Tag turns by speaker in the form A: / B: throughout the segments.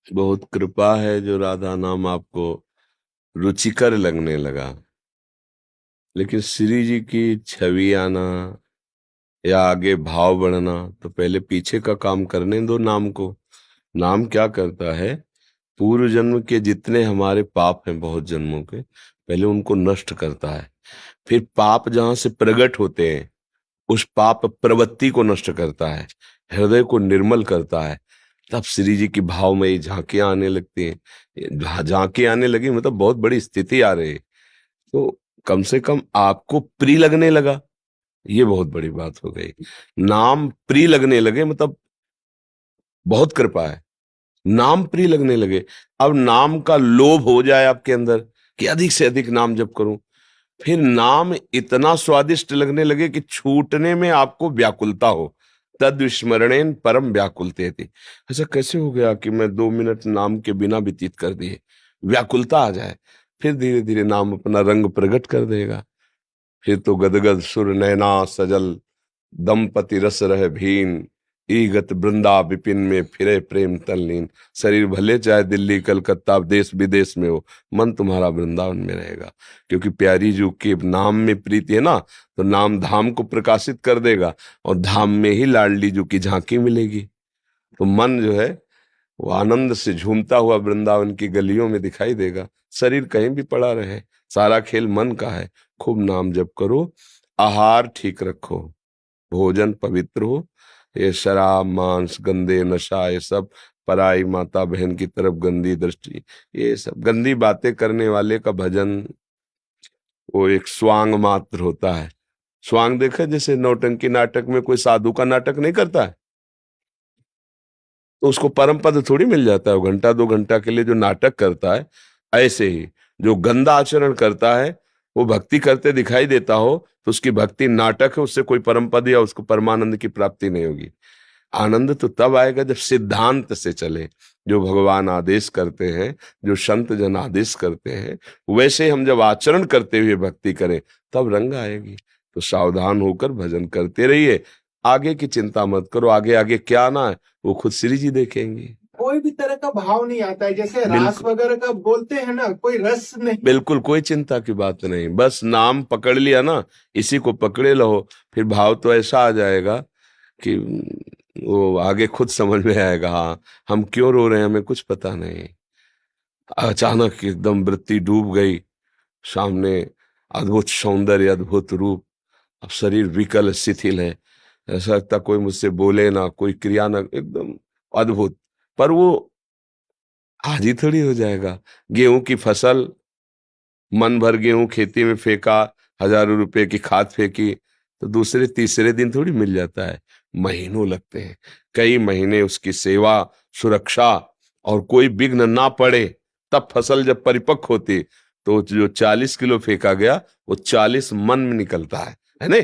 A: बहुत कृपा है जो राधा नाम आपको रुचिकर लगने लगा। लेकिन श्री जी की छवि आना या आगे भाव बढ़ना तो पहले पीछे का काम करने दो नाम को। नाम क्या करता है? पूर्व जन्म के जितने हमारे पाप हैं, बहुत जन्मों के, पहले उनको नष्ट करता है। फिर पाप जहां से प्रकट होते हैं, उस पाप प्रवृत्ति को नष्ट करता है, हृदय को निर्मल करता है। तब श्री जी की भावमयी झांकियां आने लगती हैं। झांकी आने लगी मतलब बहुत बड़ी स्थिति आ रही है। तो कम से कम आपको प्रिय लगने लगा, ये बहुत बड़ी बात हो गई। नाम प्रिय लगने लगे मतलब बहुत कृपा है। नाम प्रिय लगने लगे। अब नाम का लोभ हो जाए आपके अंदर कि अधिक से अधिक नाम जप करूं, फिर नाम इतना स्वादिष्ट लगने लगे कि छूटने में आपको व्याकुलता हो। तद विस्मरणेन परम व्याकुलते थी। ऐसा कैसे हो गया कि मैं 2 मिनट नाम के बिना व्यतीत कर दिए, व्याकुलता आ जाए। फिर धीरे धीरे नाम अपना रंग प्रकट कर देगा। फिर तो गदगद सुर नैना सजल, दंपति रस रह भीन, ईगत वृंदा विपिन में फिरे प्रेम तल्लीन। शरीर भले चाहे दिल्ली कलकत्ता देश विदेश में हो, मन तुम्हारा वृंदावन में रहेगा। क्योंकि प्यारी जी के नाम में प्रीति है ना, तो नाम धाम को प्रकाशित कर देगा, और धाम में ही लाडली जी की झांकी मिलेगी। तो मन जो है वो आनंद से झूमता हुआ वृंदावन की गलियों में दिखाई देगा। शरीर कहीं भी पड़ा रहे, सारा खेल मन का है। खूब नाम जप करो, आहार ठीक रखो, भोजन पवित्र हो। ये शराब मांस गंदे नशा ये सब, पराई माता बहन की तरफ गंदी दृष्टि, ये सब गंदी बातें करने वाले का भजन वो एक स्वांग मात्र होता है। स्वांग देखा, जैसे नौटंकी नाटक में कोई साधु का नाटक नहीं करता है, तो उसको परम पद थोड़ी मिल जाता है। वो घंटा 2 घंटा के लिए जो नाटक करता है, ऐसे ही जो गंदा आचरण करता है, वो भक्ति करते दिखाई देता हो तो उसकी भक्ति नाटक है, उससे कोई परम पद या उसको परमानंद की प्राप्ति नहीं होगी। आनंद तो तब आएगा जब सिद्धांत से चले। जो भगवान आदेश करते हैं, जो संत जन आदेश करते हैं, वैसे हम जब आचरण करते हुए भक्ति करें, तब रंग आएगी। तो सावधान होकर भजन करते रहिए। आगे की चिंता मत करो, आगे आगे क्या आना है वो खुद श्री जी देखेंगे।
B: कोई भी तरह का भाव नहीं आता है, जैसे रास
A: बिल्कुल
B: वगैरह का बोलते हैं ना, कोई रस नहीं।
A: बिल्कुल कोई चिंता की बात नहीं, बस नाम पकड़ लिया ना, इसी को पकड़े रहो। फिर भाव तो ऐसा आ जाएगा कि वो आगे खुद समझ में आएगा। हाँ, हम क्यों रो रहे हैं हमें कुछ पता नहीं। अचानक एकदम वृत्ति डूब गई सामने, अद्भुत सौंदर्य अद्भुत रूप। अब शरीर विकल शिथिल है, ऐसा लगता कोई मुझसे बोले ना, कोई क्रिया ना, एकदम अद्भुत। पर वो आज ही थोड़ी हो जाएगा। गेहूं की फसल, मन भर गेहूं खेती में फेंका, हजारों रुपए की खाद फेंकी, तो दूसरे तीसरे दिन थोड़ी मिल जाता है। महीनों लगते हैं, कई महीने उसकी सेवा, सुरक्षा, और कोई विघ्न ना पड़े, तब फसल जब परिपक्व होती, तो जो 40 किलो फेंका गया, वो 40 मन में निकलता है नहीं?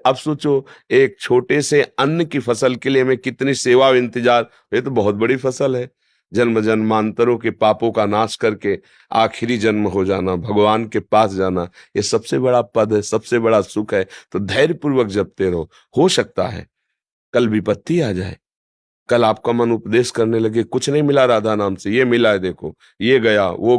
A: अब सोचो, एक छोटे से अन्न की फसल के लिए हमें कितनी सेवा और इंतजार। ये तो बहुत बड़ी फसल है। जन्म जन्मांतरों के पापों का नाश करके आखिरी जन्म हो जाना, भगवान के पास जाना, ये सबसे बड़ा पद है, सबसे बड़ा सुख है। तो धैर्य पूर्वक जपते रहो। हो सकता है कल विपत्ति आ जाए, कल आपका मन उपदेश करने लगे कुछ नहीं मिला राधा नाम से, ये मिला है देखो, ये गया वो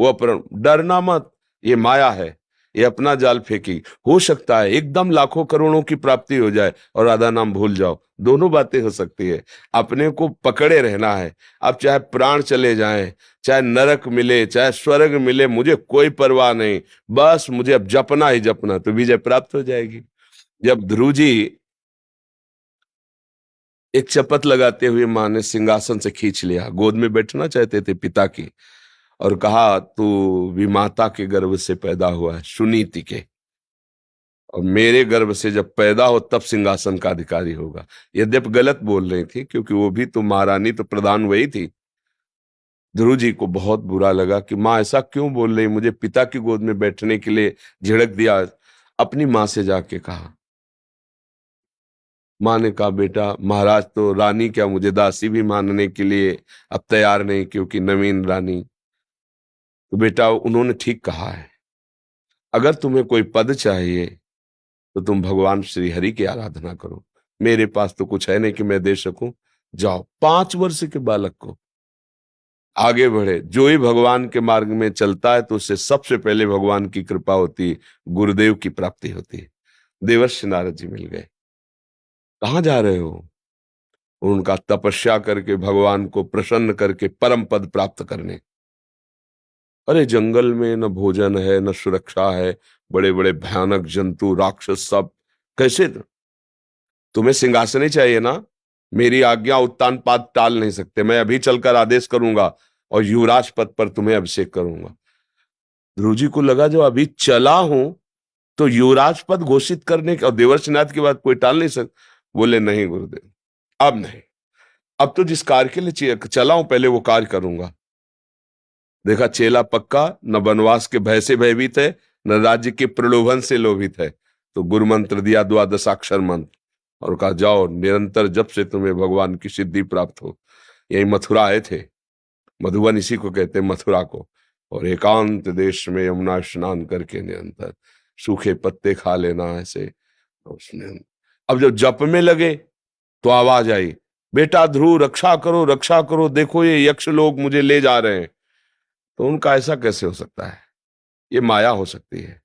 A: अपहरण। डरना मत, ये माया है, ये अपना जाल फेंकी। हो सकता है एकदम लाखों करोड़ों की प्राप्ति हो जाए और राधा नाम भूल जाओ। दोनों बातें हो सकती है। अपने को पकड़े रहना है। अब चाहे प्राण चले जाएं, चाहे नरक मिले, चाहे स्वर्ग मिले, मुझे कोई परवाह नहीं। बस मुझे अब जपना ही जपना, तो विजय प्राप्त हो जाएगी। जब ध्रुव जी एक शपथ लगाते हुए मां ने सिंहासन से खींच लिया, गोद में बैठना चाहते थे पिता की, और कहा तू विमाता के गर्भ से पैदा हुआ है, सुनीति के, और मेरे गर्भ से जब पैदा हो तब सिंहासन का अधिकारी होगा। यद्यपि गलत बोल रही थी, क्योंकि वो भी तो महारानी, तो प्रधान वही थी। ध्रुव जी को बहुत बुरा लगा कि माँ ऐसा क्यों बोल रही, मुझे पिता की गोद में बैठने के लिए झिड़क दिया। अपनी माँ से जाके कहा। माँ ने कहा बेटा, महाराज तो रानी क्या, मुझे दासी भी मानने के लिए अब तैयार नहीं, क्योंकि नवीन रानी। तो बेटा उन्होंने ठीक कहा है, अगर तुम्हें कोई पद चाहिए तो तुम भगवान श्री हरि की आराधना करो। मेरे पास तो कुछ है नहीं कि मैं दे सकूं। जाओ 5 वर्ष के बालक को आगे बढ़े। जो ही भगवान के मार्ग में चलता है तो उससे सबसे पहले भगवान की कृपा होती है, गुरुदेव की प्राप्ति होती है। देवर्षि नारद जी मिल गए। कहाँ जा रहे हो? उनका तपस्या करके भगवान को प्रसन्न करके परम पद प्राप्त करने। अरे जंगल में न भोजन है न सुरक्षा है, बड़े बड़े भयानक जंतु राक्षस सब, कैसे? तुम्हें सिंहासन ही चाहिए ना? मेरी आज्ञा उत्तान पाद टाल नहीं सकते। मैं अभी चलकर आदेश करूंगा और युवराज पद पर तुम्हें अभिषेक करूंगा। ध्रुव जी को लगा जो अभी चला हूं तो युवराज पद घोषित करने के और देवर्षिनाथ की बात कोई टाल नहीं सकता। बोले नहीं गुरुदेव, अब नहीं। अब तो जिस कार्य के लिए चला हूं पहले वो कार्य करूंगा। देखा चेला पक्का, न वनवास के भय से भयभीत है न राज्य के प्रलोभन से लोभित है। तो गुरु मंत्र दिया, द्वादशाक्षर मंत्र, और कहा जाओ निरंतर जब से तुम्हें भगवान की सिद्धि प्राप्त हो। यही मथुरा आए थे, मधुबन इसी को कहते हैं मथुरा को। और एकांत देश में यमुना स्नान करके निरंतर सूखे पत्ते खा लेना ऐसे। उसने अब जब जप में लगे तो आवाज आई, बेटा ध्रुव रक्षा करो रक्षा करो, देखो ये यक्ष लोग मुझे ले जा रहे हैं। तो उनका ऐसा कैसे हो सकता है? ये माया हो सकती है।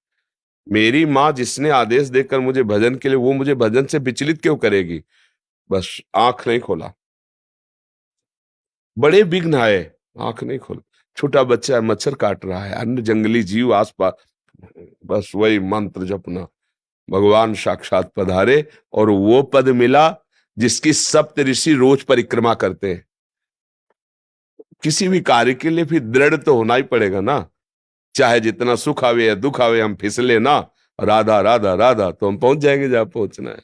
A: मेरी माँ जिसने आदेश देकर मुझे भजन के लिए, वो मुझे भजन से विचलित क्यों करेगी? बस आंख नहीं खोला। बड़े विघ्न आए, आंख नहीं खोला। छोटा बच्चा है, मच्छर काट रहा है, अन्य जंगली जीव आसपास, बस वही मंत्र जपना। भगवान साक्षात पधारे और वो पद मिला जिसकी सप्त ऋषि रोज परिक्रमा करते हैं। किसी भी कार्य के लिए फिर दृढ़ तो होना ही पड़ेगा ना। चाहे जितना सुख आवे या दुख आवे, हम फिसले ना, राधा राधा राधा, तो हम पहुंच जाएंगे जहां पहुंचना है।